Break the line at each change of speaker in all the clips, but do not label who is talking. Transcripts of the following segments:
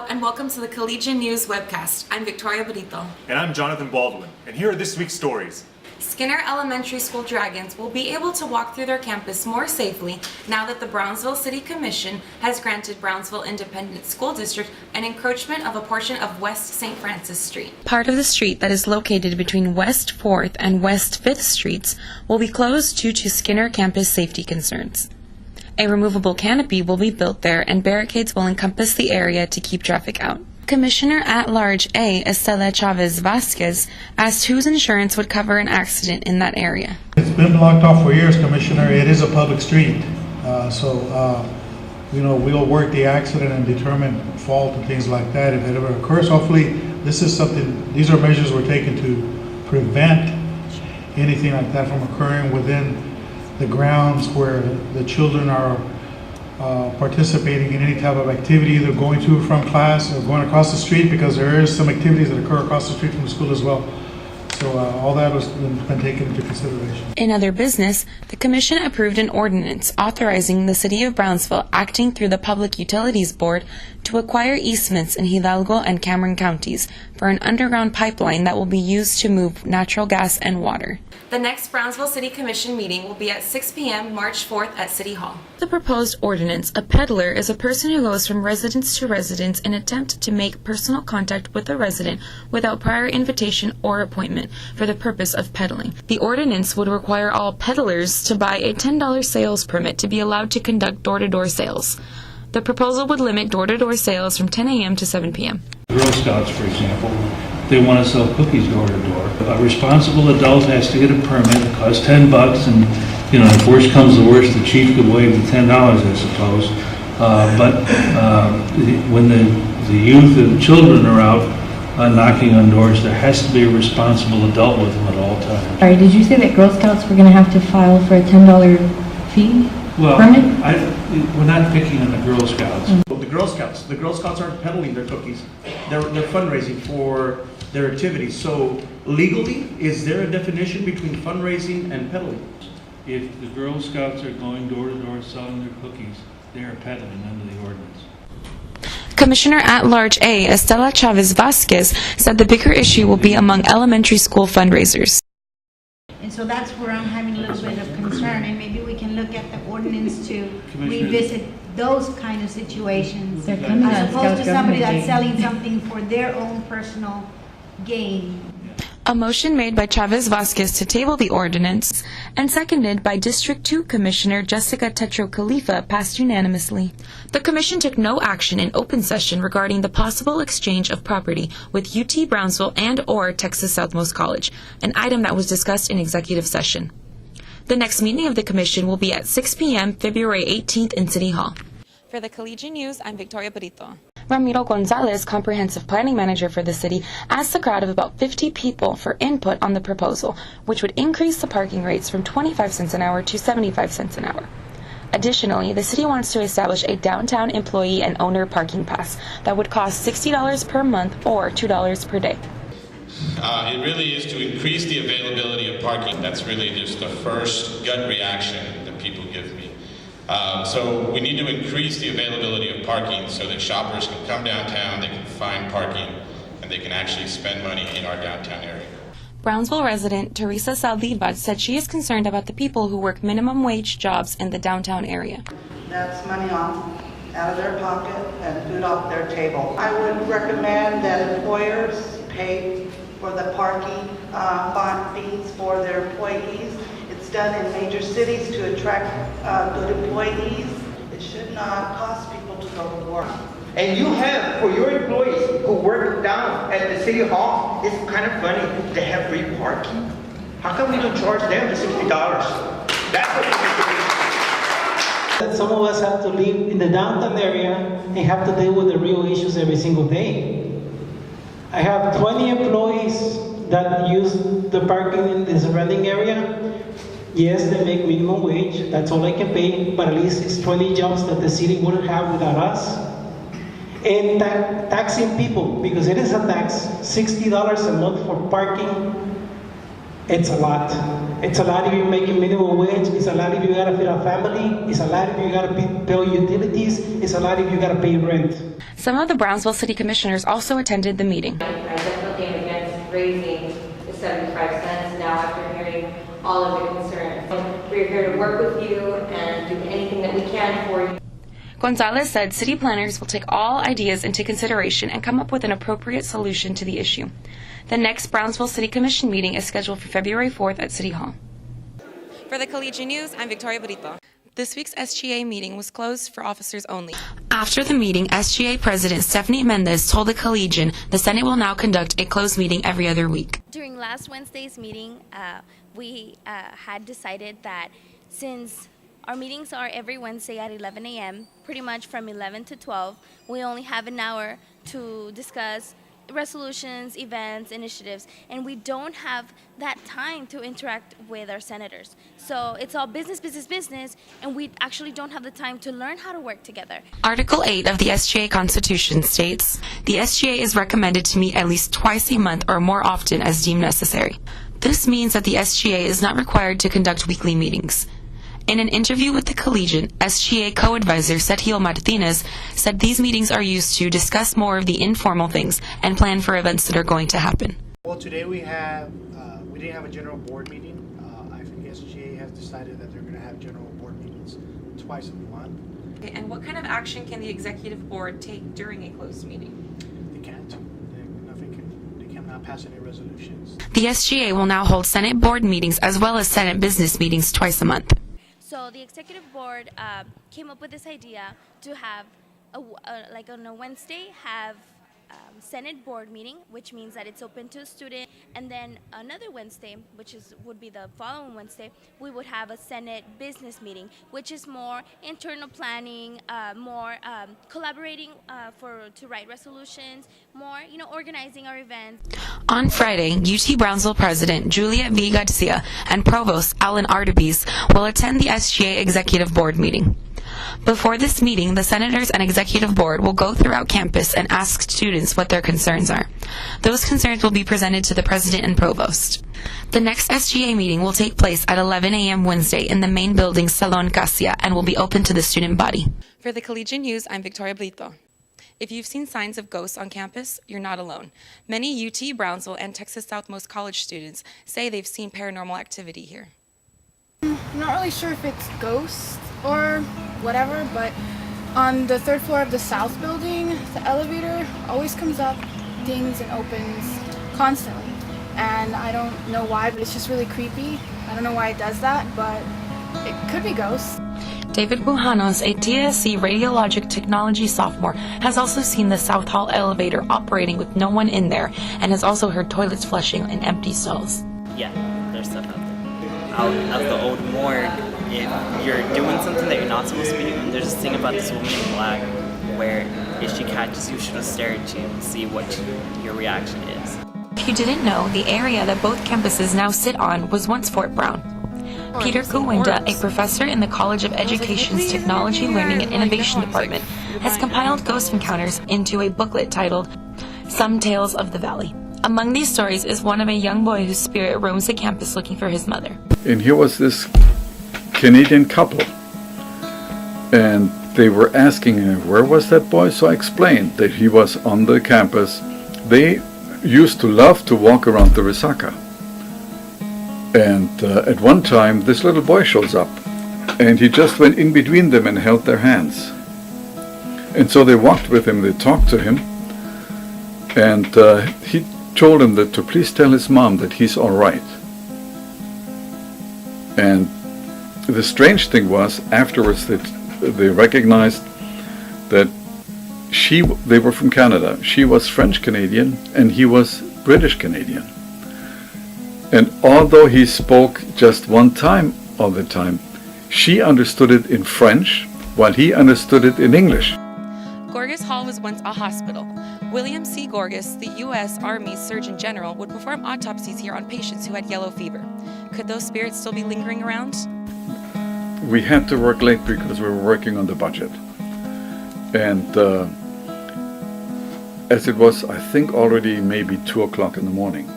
and welcome to the Collegian News webcast. I'm Victoria Brito.
And I'm Jonathan Baldwin, and here are this week's stories.
Skinner Elementary School Dragons will be able to walk through their campus more safely now that the Brownsville City Commission has granted Brownsville Independent School District an encroachment of a portion of West St. Francis Street. Part of the street that is located between West 4th and West 5th Streets will be closed due to Skinner campus safety concerns. A removable canopy will be built there and barricades will encompass the area to keep traffic out. Commissioner at Large A. Estela Chavez Vasquez asked whose insurance would cover an accident in that area.
It's been blocked off for years, Commissioner. It is a public street. We'll work the accident and determine fault and things like that if it ever occurs. Hopefully, these are measures we're taking to prevent anything like that from occurring within the grounds where the children are participating in any type of activity, either going to or from class or going across the street, because there is some activities that occur across the street from the school as well. So all that has been taken into consideration.
In other business, the Commission approved an ordinance authorizing the City of Brownsville, acting through the Public Utilities Board, to acquire easements in Hidalgo and Cameron counties for an underground pipeline that will be used to move natural gas and water. The next Brownsville City Commission meeting will be at 6 p.m. March 4th at City Hall. The proposed ordinance, a peddler is a person who goes from residence to residence in an attempt to make personal contact with a resident without prior invitation or appointment for the purpose of peddling. The ordinance would require all peddlers to buy a $10 sales permit to be allowed to conduct door-to-door sales. The proposal would limit door-to-door sales from 10 a.m. to 7 p.m.
Girl Scouts, for example, they want to sell cookies door to door. A responsible adult has to get a permit. It costs $10, and if worst comes to worst, the chief could waive the $10, I suppose. When the youth and children are out knocking on doors, there has to be a responsible adult with them at all times.
Sorry, did you say that Girl Scouts were going to have to file for a $10 fee?
Well,
permit?
we're not picking on the Girl Scouts.
Well, the Girl Scouts aren't peddling their cookies. They're fundraising for their activities. So legally, is there a definition between fundraising and peddling?
If the Girl Scouts are going door to door selling their cookies, they are peddling under the ordinance.
Commissioner at Large A. Estela Chavez Vasquez said the bigger issue will be among elementary school fundraisers.
And so that's where I'm having a little bit of concern, and maybe we can look at the ordinance to revisit those kind of situations, as opposed to somebody that's selling something for their own personal gain.
A motion made by Chavez Vasquez to table the ordinance and seconded by District 2 Commissioner Jessica Tetro Khalifa passed unanimously. The Commission took no action in open session regarding the possible exchange of property with UT Brownsville and/or Texas Southmost College, an item that was discussed in executive session. The next meeting of the Commission will be at 6 p.m. February 18th in City Hall. For the Collegian News, I'm Victoria Brito. Ramiro Gonzalez, Comprehensive Planning Manager for the city, asked a crowd of about 50 people for input on the proposal, which would increase the parking rates from 25 cents an hour to 75 cents an hour. Additionally, the city wants to establish a downtown employee and owner parking pass that would cost $60 per month or $2 per day.
It really is to increase the availability of parking. That's really just the first gut reaction that people give me. So we need to increase the availability of parking so that shoppers can come downtown, they can find parking, and they can actually spend money in our downtown area.
Brownsville resident Teresa Saldivar said she is concerned about the people who work minimum wage jobs in the downtown area.
That's money out of their pocket and food off their table. I would recommend that employers pay for the parking fees for their employees. It's done in major cities to attract good employees. It should not cost people to go to work.
And you have, for your employees who work down at the city hall, it's kind of funny, they have free parking. How come we don't charge them the $60? That's what
that some of us have to live in the downtown area and have to deal with the real issues every single day. I have 20 employees that use the parking in the surrounding area. Yes, they make minimum wage, that's all I can pay, but at least it's 20 jobs that the city wouldn't have without us. And taxing people, because it is a tax, $60 a month for parking. It's a lot. It's a lot if you're making minimum wage. It's a lot if you gotta feed a family. It's a lot if you gotta pay utilities. It's a lot if you gotta pay rent.
Some of the Brownsville City Commissioners also attended the meeting.
I definitely am against raising the 75 cents now after hearing all of the concerns. We're here to work with you and do anything that we can for you.
Gonzalez said city planners will take all ideas into consideration and come up with an appropriate solution to the issue. The next Brownsville City Commission meeting is scheduled for February 4th at City Hall. For the Collegian News, I'm Victoria Brito. This week's SGA meeting was closed for officers only. After the meeting, SGA President Stephanie Mendez told the Collegian the Senate will now conduct a closed meeting every other week.
During last Wednesday's meeting, we had decided that since our meetings are every Wednesday at 11 a.m., pretty much from 11 to 12, we only have an hour to discuss resolutions, events, initiatives, and we don't have that time to interact with our senators. So it's all business, business, business, and we actually don't have the time to learn how to work together.
Article 8 of the SGA Constitution states, the SGA is recommended to meet at least twice a month or more often as deemed necessary. This means that the SGA is not required to conduct weekly meetings. In an interview with the Collegian, SGA co-advisor Sergio Martinez said these meetings are used to discuss more of the informal things and plan for events that are going to happen.
Well, today we didn't have a general board meeting. I think SGA has decided that they're going to have general board meetings twice a month.
Okay, and what kind of action can the executive board take during a closed meeting?
They can't. They cannot pass any resolutions.
The SGA will now hold Senate board meetings as well as Senate business meetings twice a month.
So the executive board came up with this idea to have, like on a Wednesday, have Senate board meeting, which means that it's open to a student, and then another Wednesday, which would be the following Wednesday, we would have a Senate business meeting, which is more internal planning, more collaborating to write resolutions, more organizing our events.
On Friday, UT Brownsville President Juliet V. Garcia and Provost Alan Artebis will attend the SGA Executive Board meeting. Before this meeting, the senators and executive board will go throughout campus and ask students what their concerns are. Those concerns will be presented to the president and provost. The next SGA meeting will take place at 11 a.m. Wednesday in the main building Salon Casia and will be open to the student body. For the Collegian News, I'm Victoria Brito. If you've seen signs of ghosts on campus, you're not alone. Many UT Brownsville and Texas Southmost College students say they've seen paranormal activity here.
I'm not really sure if it's ghosts or whatever, but on the third floor of the south building, the elevator always comes up, dings and opens constantly. And I don't know why, but it's just really creepy. I don't know why it does that, but it could be ghosts.
David Bujanos, a TSC radiologic technology sophomore, has also seen the South Hall elevator operating with no one in there and has also heard toilets flushing in empty stalls.
Yeah, there's stuff out there. Out of the old morgue, if you're doing something that you're not supposed to be doing, there's this thing about this woman in black where if she catches you, she'll stare at you and see what your reaction is.
If you didn't know, the area that both campuses now sit on was once Fort Brown. Peter Kuwinda, a professor in the College of Education's Technology, Learning and Innovation Department, has compiled ghost encounters into a booklet titled Some Tales of the Valley. Among these stories is one of a young boy whose spirit roams the campus looking for his mother.
And here was this Canadian couple, and they were asking him, where was that boy? So I explained that he was on the campus. They used to love to walk around the Resaca. And at one time, this little boy shows up, and he just went in between them and held their hands. And so they walked with him, they talked to him, and he told him that to please tell his mom that he's all right. And the strange thing was, afterwards, that they recognized that they were from Canada. She was French-Canadian, and he was British-Canadian. And although he spoke just one time all the time, she understood it in French, while he understood it in English.
Gorgas Hall was once a hospital. William C. Gorgas, the U.S. Army's Surgeon General, would perform autopsies here on patients who had yellow fever. Could those spirits still be lingering around?
We had to work late because we were working on the budget. And as it was, I think, already maybe 2 o'clock in the morning,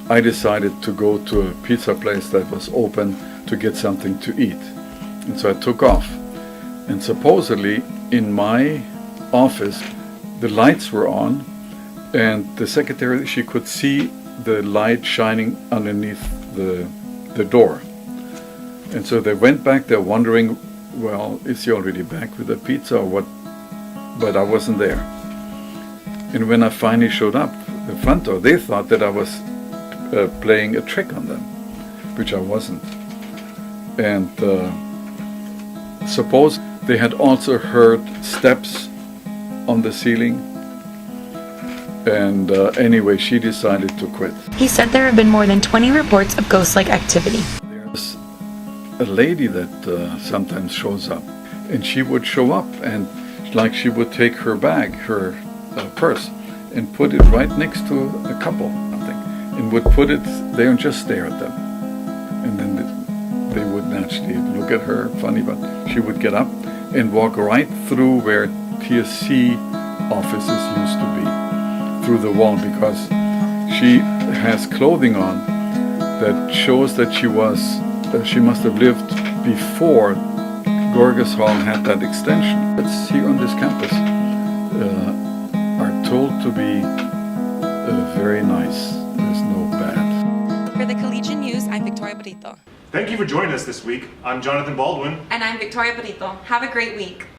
I decided to go to a pizza place that was open to get something to eat. And so I took off. And supposedly in my office, the lights were on, and the secretary, she could see the light shining underneath the door. And so they went back there wondering, well, is he already back with the pizza or what? But I wasn't there. And when I finally showed up the front door, they thought that I was playing a trick on them, which I wasn't. And suppose they had also heard steps on the ceiling. And anyway, she decided to quit.
He said there have been more than 20 reports of ghost-like activity.
There's a lady that sometimes shows up, and she would show up and like she would take her bag, her purse, and put it right next to a couple, and would put it there and just stare at them. And then they would naturally look at her funny, but she would get up and walk right through where TSC offices used to be, through the wall, because she has clothing on that shows that she must have lived before Gorgas Hall had that extension. It's here on this campus are told to be very nice. There's no bad.
For the Collegian News, I'm Victoria Brito.
Thank you for joining us this week. I'm Jonathan Baldwin.
And I'm Victoria Brito. Have a great week.